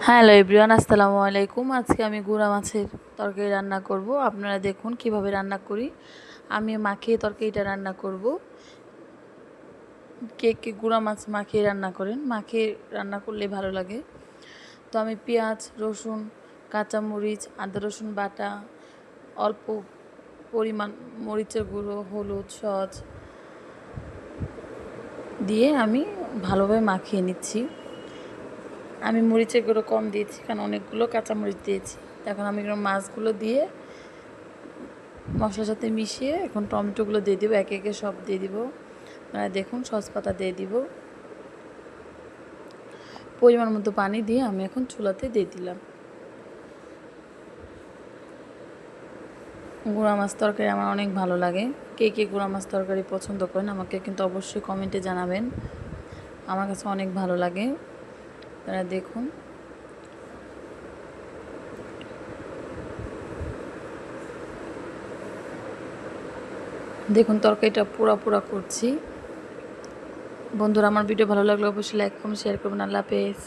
Hello everyone, আসসালামু আলাইকুম। আজকে আমি গুঁড়া মাছের তরকারি রান্না করব। আপনারা দেখুন কিভাবে রান্না করি। আমি মাখিয়ে তরকারিটা রান্না করব। কে কে গুঁড়া মাছ মাখিয়ে রান্না করেন? মাখিয়ে রান্না করলে ভালো লাগে। তো আমি পেঁয়াজ, রসুন, কাঁচামরিচ, আদা রসুন বাটা, অল্প পরিমাণ মরিচের গুঁড়ো, হলুদ, সস দিয়ে আমি ভালোভাবে মাখিয়ে নিচ্ছি। আমি মরিচের গুঁড়ো কম দিয়েছি কারণ অনেকগুলো কাঁচামরিচ দিয়েছি। এখন আমি মাছগুলো দিয়ে মশলার সাথে মিশিয়ে এখন টমেটোগুলো দিয়ে দিব, একে একে সব দিয়ে দিব। দেখুন সস পাতা দিয়ে দিব, পরিমাণ মতো পানি দিয়ে আমি এখন চুলাতে দিয়ে দিলাম। গুঁড়া মাছ তরকারি আমার অনেক ভালো লাগে। কে কে গুঁড়া মাছ তরকারি পছন্দ করেন আমাকে কিন্তু অবশ্যই কমেন্টে জানাবেন। আমার কাছে অনেক ভালো লাগে। তারা দেখুন দেখুন তরকারিটা পোড়া পোড়া করছি। বন্ধুরা, আমার ভিডিও ভালো লাগলে অবশ্যই লাইক কমেন্ট শেয়ার করবেন। আল্লাহ হাফেজ।